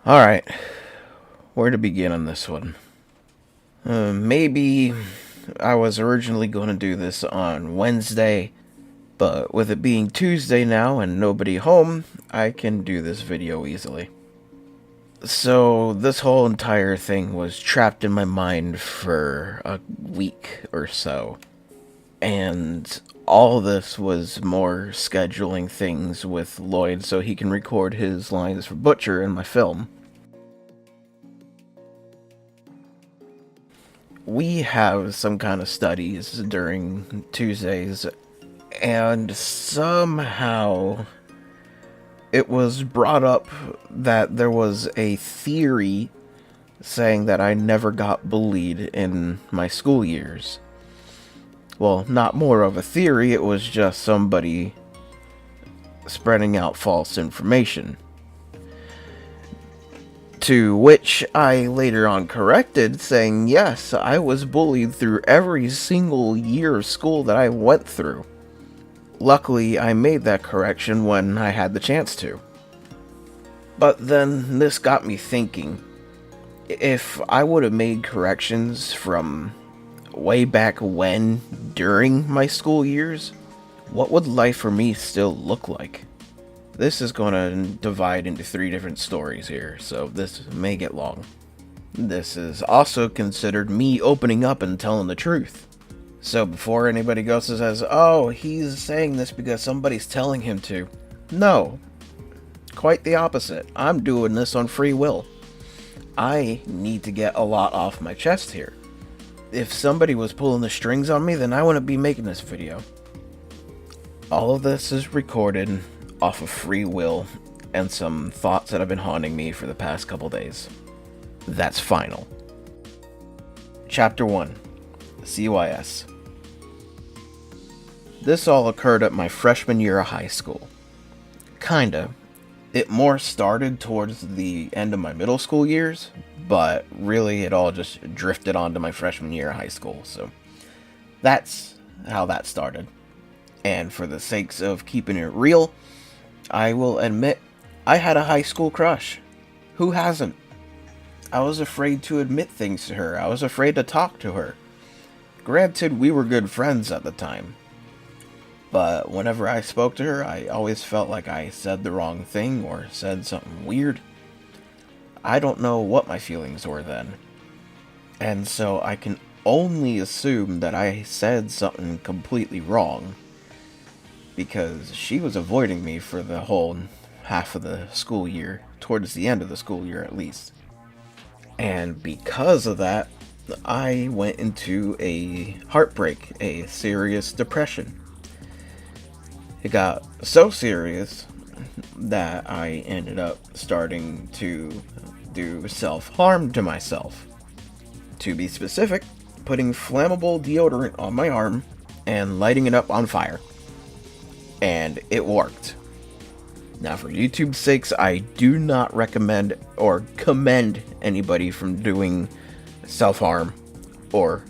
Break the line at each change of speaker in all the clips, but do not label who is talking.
Alright, where to begin on this one? Maybe I was originally going to do this on Wednesday, but with it being Tuesday now and nobody home, I can do this video easily. So, this whole entire thing was trapped in my mind for a week or so. And all this was more scheduling things with Lloyd so he can record his lines for Butcher in my film. We have some kind of studies during Tuesdays, and somehow it was brought up that there was a theory saying that I never got bullied in my school years. Well, not more of a theory, it was just somebody spreading out false information. To which I later on corrected, saying, yes, I was bullied through every single year of school that I went through. Luckily, I made that correction when I had the chance to. But then this got me thinking, if I would have made corrections from way back when, during my school years, what would life for me still look like? This is going to divide into 3 different stories here, so this may get long. This is also considered me opening up and telling the truth. So before anybody goes and says, oh, he's saying this because somebody's telling him to. No, quite the opposite. I'm doing this on free will. I need to get a lot off my chest here. If somebody was pulling the strings on me, then I wouldn't be making this video. All of this is recorded off of free will and some thoughts that have been haunting me for the past couple days. That's final. Chapter 1. CYS. This all occurred at my freshman year of high school. Kinda. It more started towards the end of my middle school years, but really it all just drifted onto my freshman year of high school, so that's how that started. And for the sakes of keeping it real, I will admit I had a high school crush. Who hasn't? I was afraid to admit things to her. I was afraid to talk to her. Granted, we were good friends at the time. But whenever I spoke to her, I always felt like I said the wrong thing or said something weird. I don't know what my feelings were then. And so I can only assume that I said something completely wrong, because she was avoiding me for the whole half of the school year, towards the end of the school year at least. And because of that, I went into a heartbreak, a serious depression. It got so serious that I ended up starting to do self-harm to myself. To be specific, putting flammable deodorant on my arm and lighting it up on fire. And it worked. Now, for YouTube's sakes, I do not recommend or commend anybody from doing self-harm or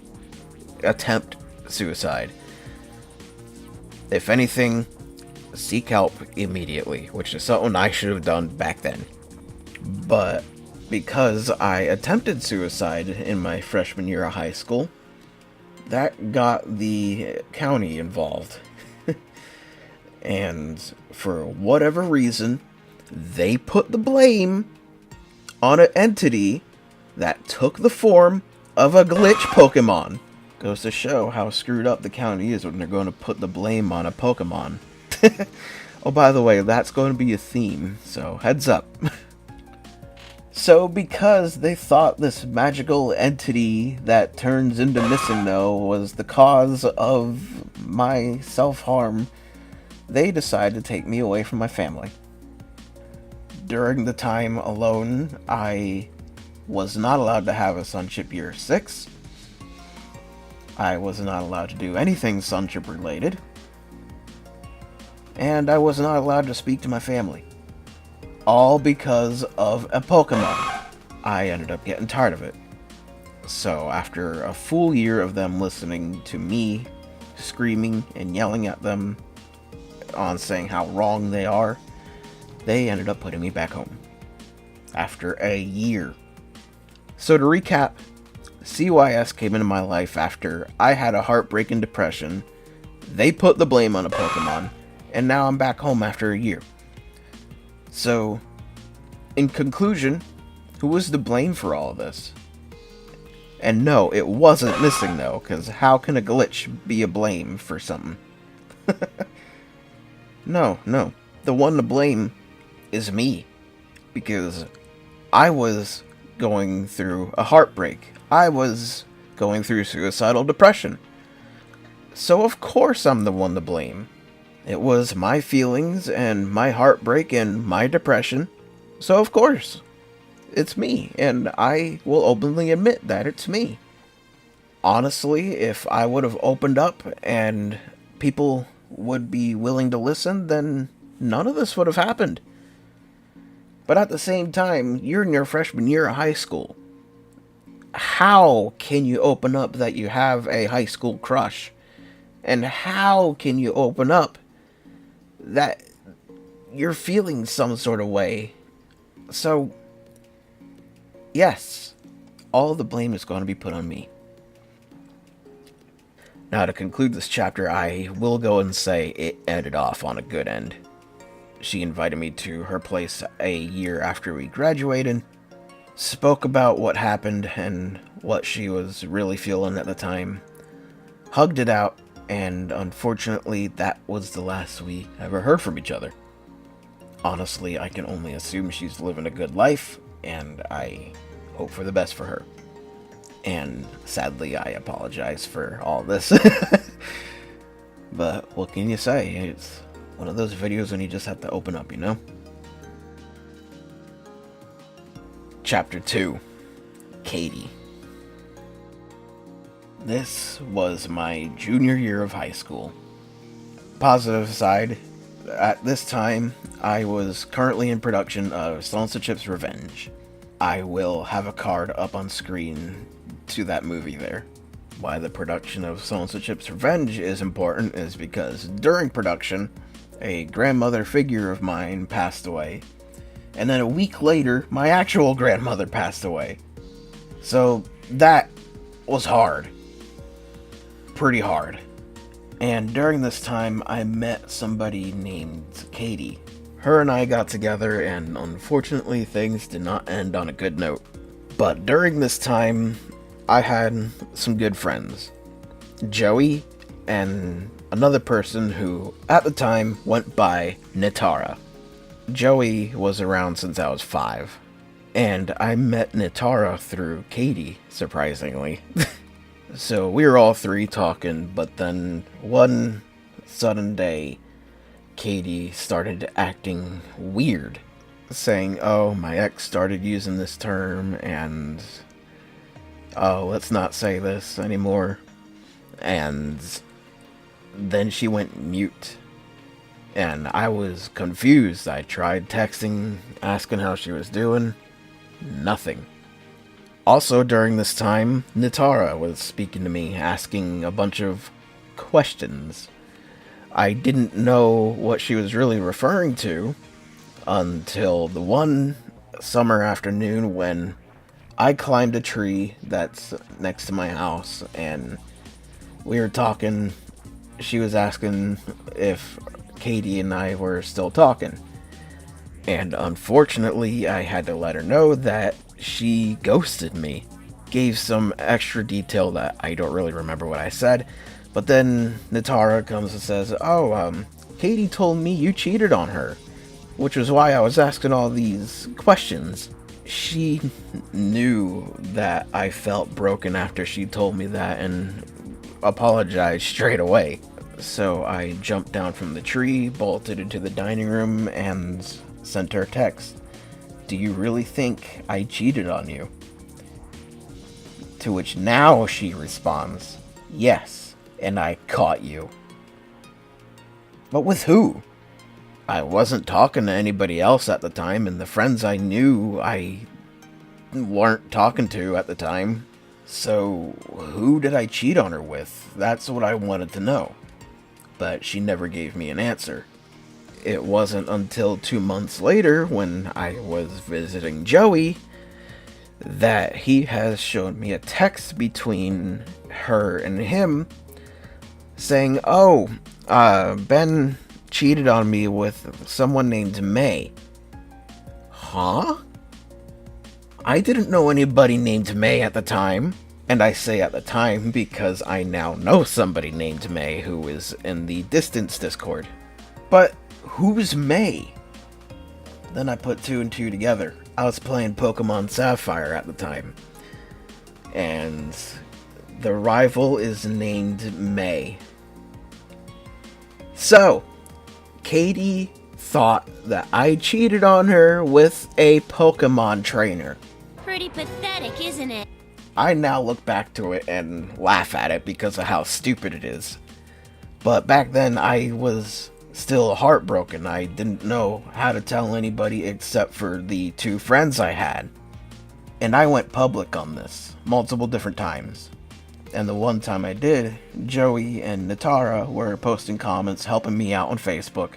attempt suicide. If anything, seek help immediately, which is something I should have done back then. But because I attempted suicide in my freshman year of high school, that got the county involved. And for whatever reason, they put the blame on an entity that took the form of a glitch Pokemon. Goes to show how screwed up the county is when they're going to put the blame on a Pokemon. Oh, by the way, that's going to be a theme, so heads up. So because they thought this magical entity that turns into MissingNo was the cause of my self-harm, they decided to take me away from my family. During the time alone, I was not allowed to have a Sunship Year 6. I was not allowed to do anything Sunship related. And I was not allowed to speak to my family. All because of a Pokemon. I ended up getting tired of it. So after a full year of them listening to me screaming and yelling at them on saying how wrong they are, they ended up putting me back home. after a year. So to recap, CYS came into my life after I had a heartbreaking depression. They put the blame on a Pokemon, and now I'm back home after a year. So, in conclusion, who was to blame for all of this? And no, it wasn't Missing No, because how can a glitch be a blame for something? No. The one to blame is me. Because I was going through a heartbreak. I was going through suicidal depression. So of course I'm the one to blame. It was my feelings and my heartbreak and my depression. So of course, it's me. And I will openly admit that it's me. Honestly, if I would have opened up and people would be willing to listen, then none of this would have happened. But at the same time, you're in your freshman year of high school. How can you open up that you have a high school crush? And how can you open up that you're feeling some sort of way? So, yes, all the blame is going to be put on me. Now, to conclude this chapter, I will go and say it ended off on a good end. She invited me to her place a year after we graduated, spoke about what happened and what she was really feeling at the time, hugged it out, and unfortunately that was the last we ever heard from each other. Honestly, I can only assume she's living a good life, and I hope for the best for her. And sadly, I apologize for all this. But what can you say? It's one of those videos when you just have to open up, you know? Chapter 2. Katie. This was my junior year of high school. Positive side, at this time, I was currently in production of Salsa Chip's Revenge. I will have a card up on screen to that movie there. Why the production of Salsa Chip's Revenge is important is because during production, a grandmother figure of mine passed away, and then a week later, my actual grandmother passed away. So that was hard. Pretty hard. And during this time, I met somebody named Katie. Her and I got together, and unfortunately, things did not end on a good note. But during this time, I had some good friends. Joey and another person who, at the time, went by Nitara. Joey was around since I was 5. And I met Nitara through Katie, surprisingly. So we were all three talking, but then one sudden day, Katie started acting weird, saying, oh, my ex started using this term, and oh, let's not say this anymore. And then she went mute, and I was confused. I tried texting, asking how she was doing. Nothing. Also, during this time, Nitara was speaking to me, asking a bunch of questions. I didn't know what she was really referring to until the one summer afternoon when I climbed a tree that's next to my house, and we were talking. She was asking if Katie and I were still talking. And unfortunately, I had to let her know that she ghosted me. Gave some extra detail that I don't really remember what I said. But then Nitara comes and says, Katie told me you cheated on her. Which was why I was asking all these questions. She knew that I felt broken after she told me that and apologized straight away. So I jumped down from the tree, bolted into the dining room, and sent her a text. Do you really think I cheated on you? To which now she responds, yes, and I caught you. But with who? I wasn't talking to anybody else at the time, and the friends I knew I weren't talking to at the time. So who did I cheat on her with? That's what I wanted to know. But she never gave me an answer. it wasn't until 2 months later, when I was visiting Joey, that he has shown me a text between her and him saying, "Oh, Ben cheated on me with someone named May." Huh? I didn't know anybody named May at the time. And I say at the time because I now know somebody named May who is in the Distance Discord. But who's May? Then I put two and two together. I was playing Pokemon Sapphire at the time. And the rival is named May. So, Katie thought that I cheated on her with a Pokemon trainer.
Pretty pathetic, isn't it?
I now look back to it and laugh at it because of how stupid it is. But back then I was still heartbroken. I didn't know how to tell anybody except for the two friends I had. And I went public on this multiple different times. And the one time I did, Joey and Natara were posting comments helping me out on Facebook.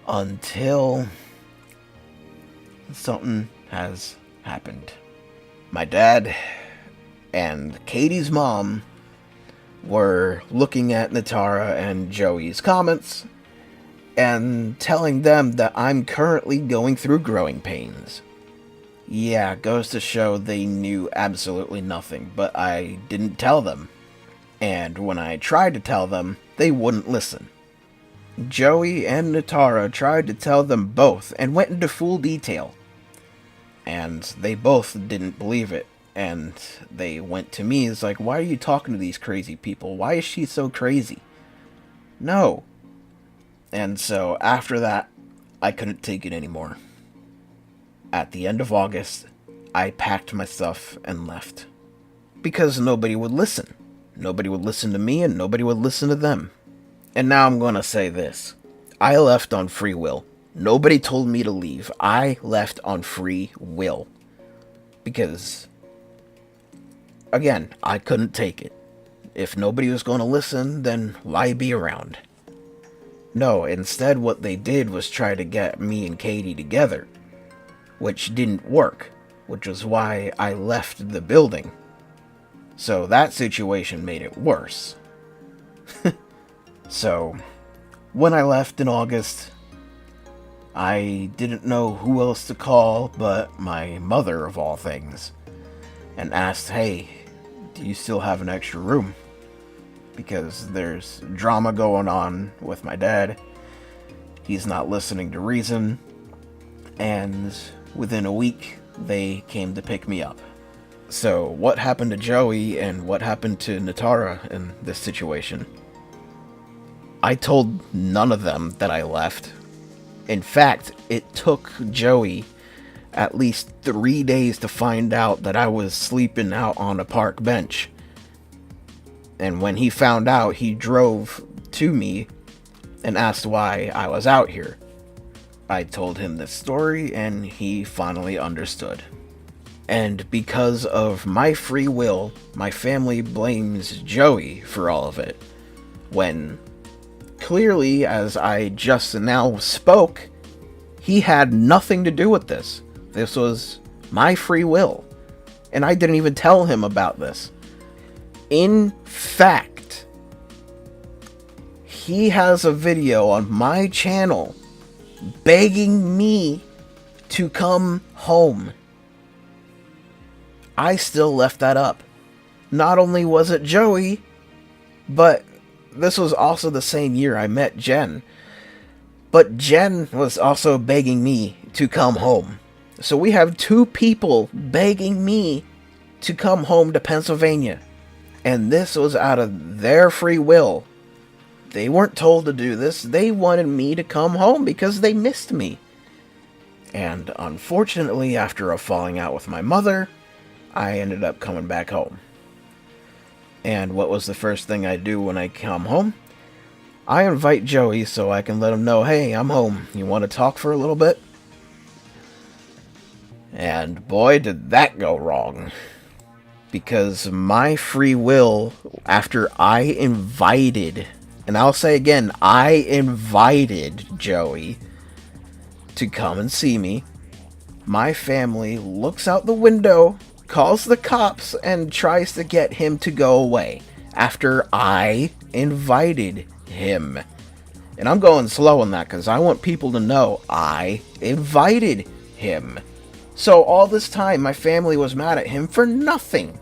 Until something has happened. My dad and Katie's mom were looking at Natara and Joey's comments and telling them that I'm currently going through growing pains. Yeah, goes to show they knew absolutely nothing, but I didn't tell them. And when I tried to tell them, they wouldn't listen. Joey and Natara tried to tell them both and went into full detail. And they both didn't believe it. And they went to me, it's like, why are you talking to these crazy people? Why is she so crazy? No. And so after that, I couldn't take it anymore. At the end of August, I packed my stuff and left. Because nobody would listen. Nobody would listen to me and nobody would listen to them. And now I'm gonna say this. I left on free will. Nobody told me to leave. I left on free will. Because, again, I couldn't take it. If nobody was going to listen, then why be around? No, instead what they did was try to get me and Katie together. Which didn't work. Which was why I left the building. So that situation made it worse. So, when I left in August, I didn't know who else to call but my mother, of all things, and asked, hey, do you still have an extra room? Because there's drama going on with my dad. He's not listening to reason. And within a week, they came to pick me up. So what happened to Joey and what happened to Natara in this situation? I told none of them that I left. In fact, it took Joey at least 3 days to find out that I was sleeping out on a park bench. And when he found out, he drove to me and asked why I was out here. I told him this story and he finally understood. And because of my free will, my family blames Joey for all of it. When clearly, as I just now spoke, he had nothing to do with this. This was my free will. And I didn't even tell him about this. In fact, he has a video on my channel begging me to come home. I still left that up. Not only was it Joey, but this was also the same year I met Jen. But Jen was also begging me to come home. So we have two people begging me to come home to Pennsylvania. And this was out of their free will. They weren't told to do this. They wanted me to come home because they missed me. And unfortunately, after a falling out with my mother, I ended up coming back home. And what was the first thing I do when I come home? I invite Joey so I can let him know, hey, I'm home. You want to talk for a little bit? And boy, did that go wrong. Because my free will, after I invited And I'll say again, I invited Joey to come and see me. My family looks out the window, calls the cops, and tries to get him to go away after I invited him. And I'm going slow on that because I want people to know I invited him. So all this time, my family was mad at him for nothing.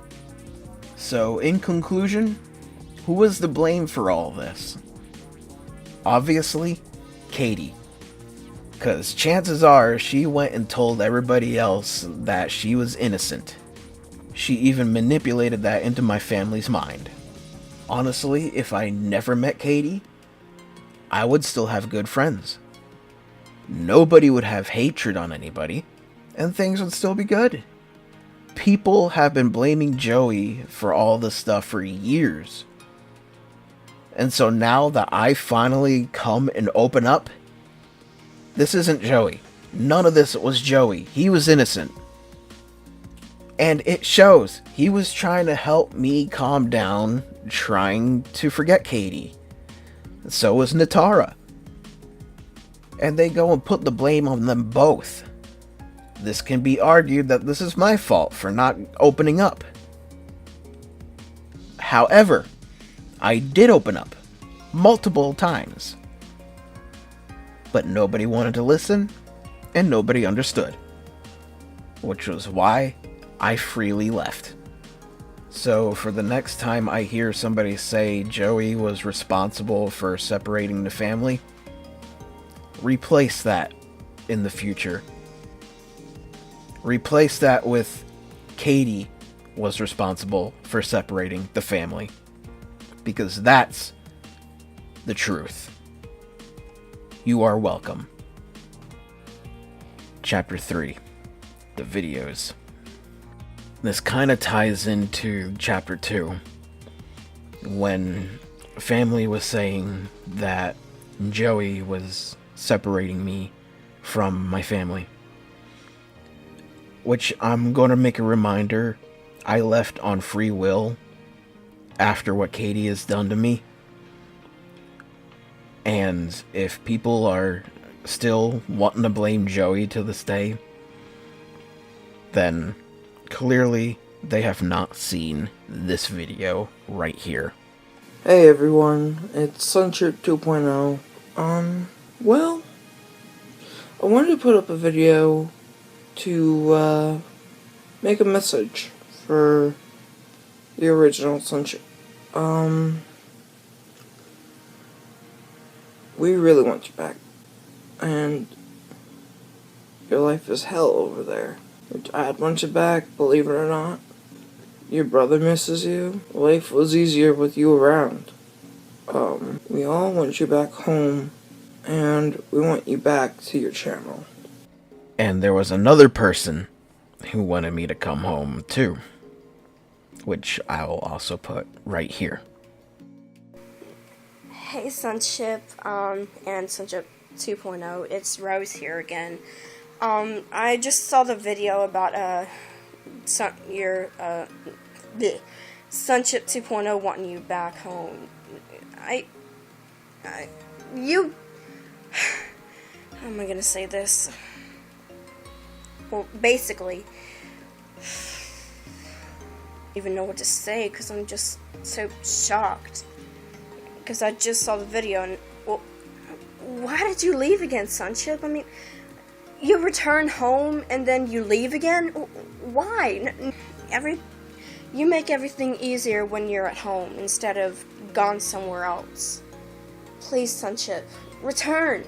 So in conclusion, who was to blame for all this? Obviously, Katie. Because chances are she went and told everybody else that she was innocent. She even manipulated that into my family's mind. Honestly, if I never met Katie, I would still have good friends. Nobody would have hatred on anybody, and things would still be good. People have been blaming Joey for all this stuff for years. And so now that I finally come and open up, this isn't Joey. None of this was Joey. He was innocent. And it shows. He was trying to help me calm down, trying to forget Katie. So was Natara. And they go and put the blame on them both. This can be argued that this is my fault for not opening up. However, I did open up multiple times. But nobody wanted to listen, and nobody understood. Which was why I freely left. So for the next time I hear somebody say Joey was responsible for separating the family, replace that in the future. Replace that with Katie was responsible for separating the family. Because that's the truth. You are welcome. Chapter 3. The videos. This kind of ties into Chapter 2. When family was saying that Joey was separating me from my family. Which I'm going to make a reminder, I left on free will after what Katie has done to me. And if people are still wanting to blame Joey to this day, then clearly they have not seen this video right here.
Hey everyone, it's Sunship 2.0. Well, I wanted to put up a video to, make a message for the original Sunship. We really want you back, and your life is hell over there. Your dad wants you back, believe it or not. Your brother misses you. Life was easier with you around. We all want you back home, and we want you back to your channel.
And there was another person who wanted me to come home too, which I will also put right here.
Hey Sunship, and Sunship 2.0, it's Rose here again. I just saw the video about, Sunship 2.0 wanting you back home. How am I gonna say this? Well, basically, I don't even know what to say, because I'm just so shocked. Because I just saw the video, and, well, why did you leave again, Sunship? I mean, you return home, and then you leave again? Why? You make everything easier when you're at home, instead of gone somewhere else. Please, Sunship, return.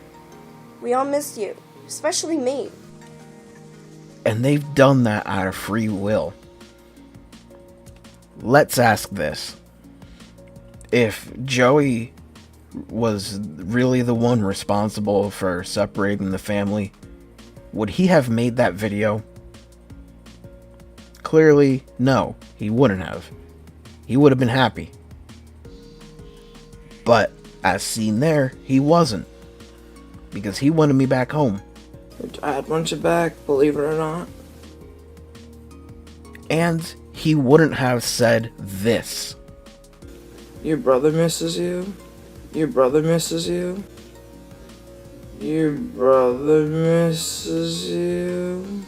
We all miss you, especially me.
And they've done that out of free will. Let's ask this. If Joey was really the one responsible for separating the family, would he have made that video? Clearly, no, he wouldn't have. He would have been happy. But, as seen there, he wasn't. Because he wanted me back home.
Your dad wants you back, believe it or not.
And he wouldn't have said this.
Your brother misses you. Your brother misses you. Your brother misses you.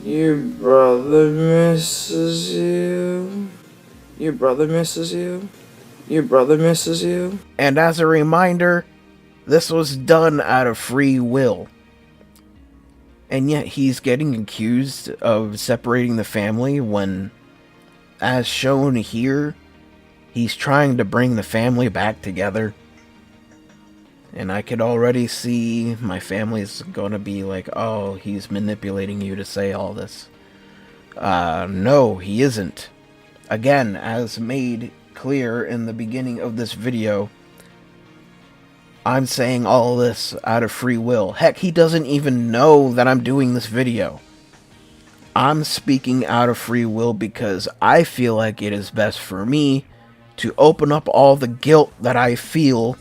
Your brother misses you. Your brother misses you. Your brother misses you.
And as a reminder, this was done out of free will. And yet he's getting accused of separating the family when, as shown here, he's trying to bring the family back together. And I could already see my family's gonna be like, oh, he's manipulating you to say all this. No, he isn't. Again, as made clear in the beginning of this video, I'm saying all this out of free will. Heck, he doesn't even know that I'm doing this video. I'm speaking out of free will because I feel like it is best for me to open up all the guilt that I feel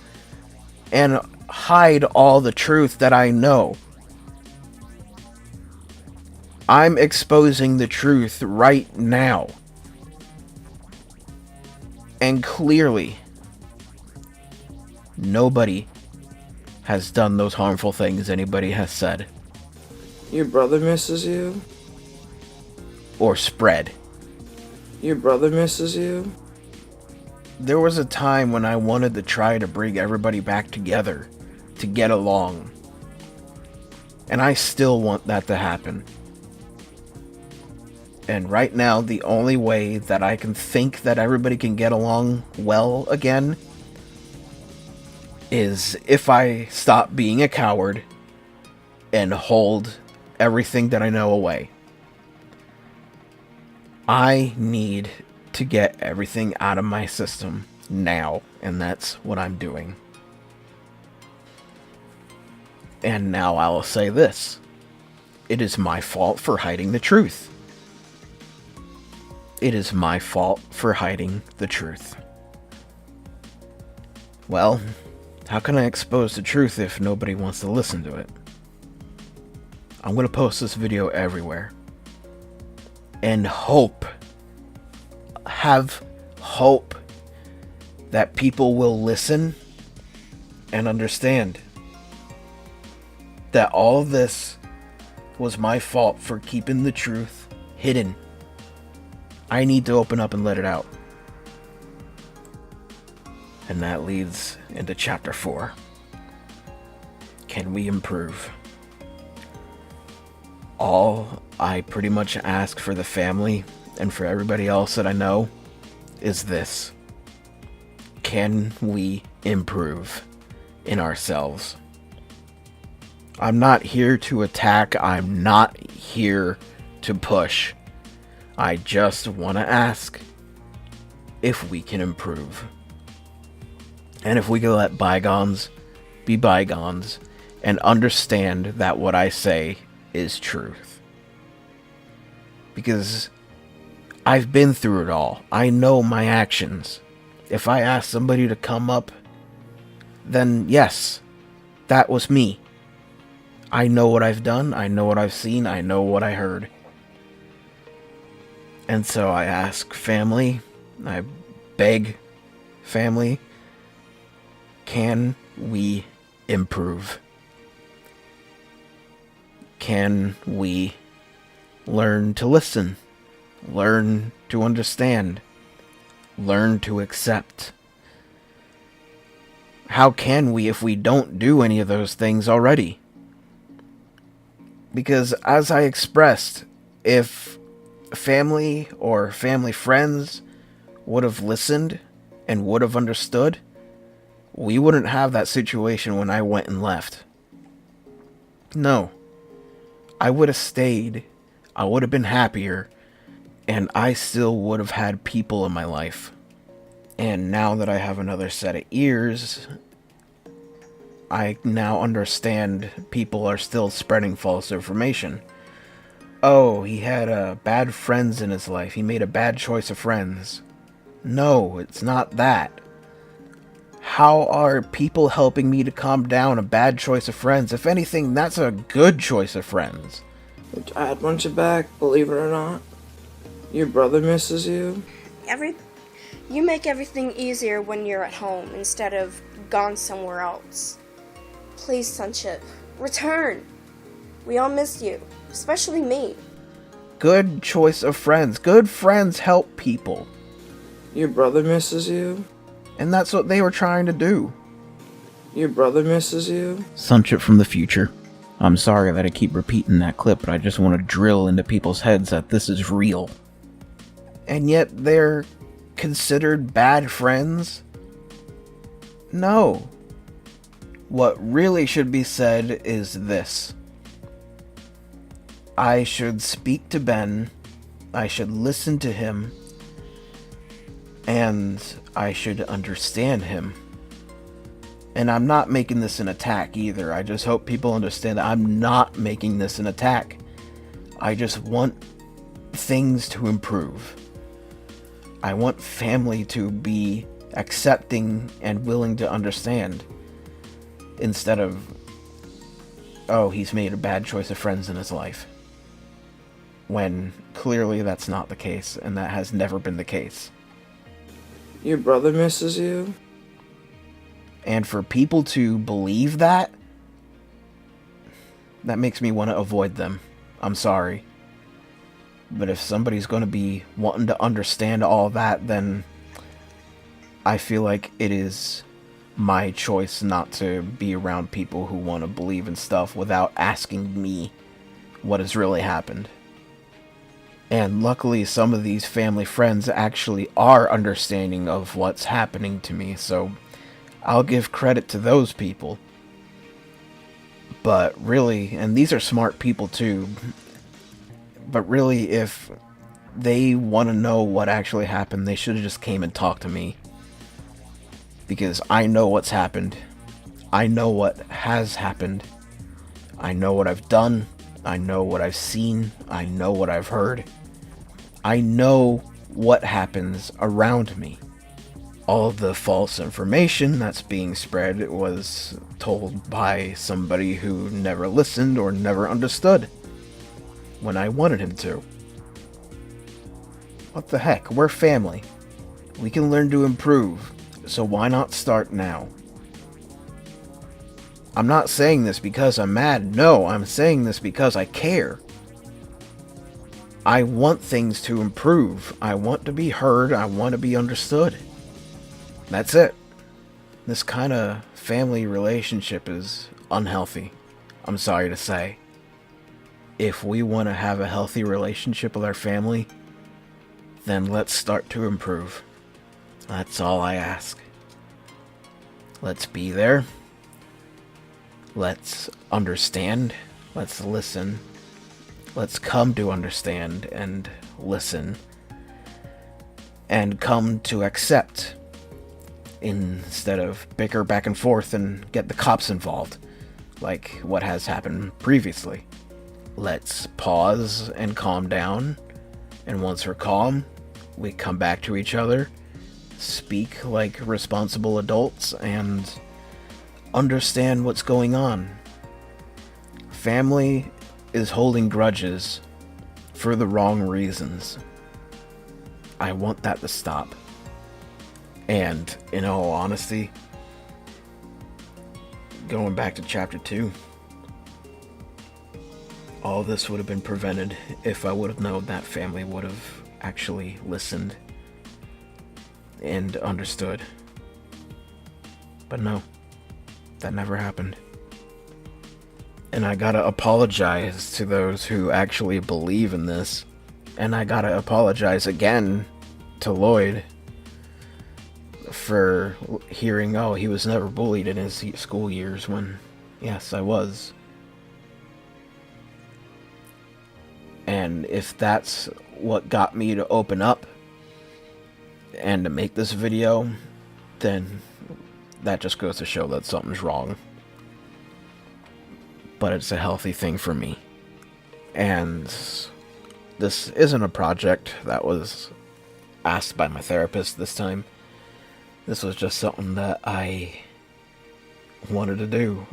and hide all the truth that I know. I'm exposing the truth right now. And clearly, nobody has done those harmful things anybody has said.
Your brother misses you.
Or spread.
Your brother misses you.
There was a time when I wanted to try to bring everybody back together, to get along. And I still want that to happen. And right now, the only way that I can think that everybody can get along well again is if I stop being a coward and hold everything that I know away. I need to get everything out of my system now, and that's what I'm doing. And now I'll say this. It is my fault for hiding the truth. It is my fault for hiding the truth. Well, how can I expose the truth if nobody wants to listen to it? I'm going to post this video everywhere. And have hope that people will listen and understand that all this was my fault for keeping the truth hidden. I need to open up and let it out. And that leads into chapter 4. Can we improve? All I pretty much ask for the family and for everybody else that I know is this. Can we improve in ourselves? I'm not here to attack. I'm not here to push. I just want to ask if we can improve. And if we can let bygones be bygones and understand that what I say is truth. Because I've been through it all. I know my actions. If I ask somebody to come up, then yes, that was me. I know what I've done. I know what I've seen. I know what I heard. And so I ask family, I beg family, can we improve? Can we learn to listen? Learn to understand? Learn to accept? How can we if we don't do any of those things already? Because as I expressed, if family or family friends would have listened and would have understood, we wouldn't have that situation when I went and left. No. I would have stayed. I would have been happier. And I still would have had people in my life. And now that I have another set of ears, I now understand people are still spreading false information. Oh, he had bad friends in his life. He made a bad choice of friends. No, it's not that. How are people helping me to calm down a bad choice of friends? If anything, that's a good choice of friends.
Your dad wants you back, believe it or not. Your brother misses you.
You make everything easier when you're at home instead of gone somewhere else. Please, Sonship, return. We all miss you, especially me.
Good choice of friends. Good friends help people.
Your brother misses you?
And that's what they were trying to do.
Your brother misses you?
Sonship from the future. I'm sorry that I keep repeating that clip, but I just want to drill into people's heads that this is real. And yet they're considered bad friends? No. What really should be said is this. I should speak to Ben, I should listen to him, and I should understand him. And I'm not making this an attack either. I just hope people understand that I'm not making this an attack. I just want things to improve. I want family to be accepting and willing to understand. Instead of, oh, he's made a bad choice of friends in his life. When clearly that's not the case, and that has never been the case.
Your brother misses you?
And for people to believe that, that makes me want to avoid them. I'm sorry. But if somebody's going to be wanting to understand all that, then I feel like it is my choice not to be around people who want to believe in stuff without asking me what has really happened. And luckily, some of these family friends actually are understanding of what's happening to me, so I'll give credit to those people. But really, and these are smart people too, but really, if they want to know what actually happened, they should have just came and talked to me. Because I know what's happened. I know what has happened. I know what I've done. I know what I've seen. I know what I've heard. I know what happens around me. All of the false information that's being spread was told by somebody who never listened or never understood when I wanted him to. What the heck? We're family. We can learn to improve, so why not start now? I'm not saying this because I'm mad. No, I'm saying this because I care. I want things to improve. I want to be heard. I want to be understood. That's it. This kind of family relationship is unhealthy. I'm sorry to say. If we want to have a healthy relationship with our family, then let's start to improve. That's all I ask. Let's be there. Let's understand. Let's listen. Let's come to understand and listen. And come to accept. Instead of bicker back and forth and get the cops involved. Like what has happened previously. Let's pause and calm down. And once we're calm, we come back to each other. Speak like responsible adults and understand what's going on. Family is holding grudges for the wrong reasons. I want that to stop. And in all honesty, going back to chapter 2, all this would have been prevented if I would have known that family would have actually listened and understood. But no, that never happened. And I gotta apologize to those who actually believe in this. And I gotta apologize again to Lloyd for hearing, oh, he was never bullied in his school years, when, yes, I was. And if that's what got me to open up and to make this video, then that just goes to show that something's wrong. But it's a healthy thing for me. And this isn't a project that was asked by my therapist this time. This was just something that I wanted to do.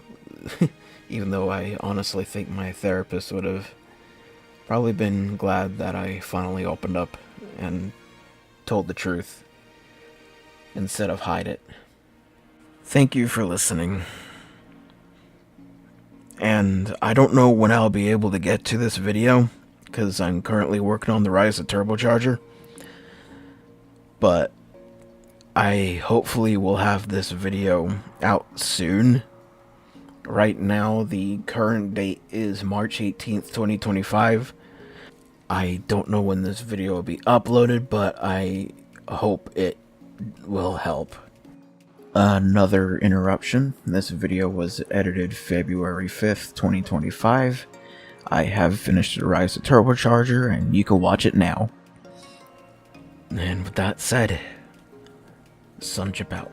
Even though I honestly think my therapist would have probably been glad that I finally opened up and told the truth. instead of hide it. Thank you for listening. And I don't know when I'll be able to get to this video, because I'm currently working on the Rise of Turbocharger. But I hopefully will have this video out soon. Right now, the current date is March 18th, 2025. I don't know when this video will be uploaded, but I hope it will help. Another interruption. This video was edited February 5th, 2025. I have finished the Rise of Turbocharger, and you can watch it now. And with that said, Sunchip out.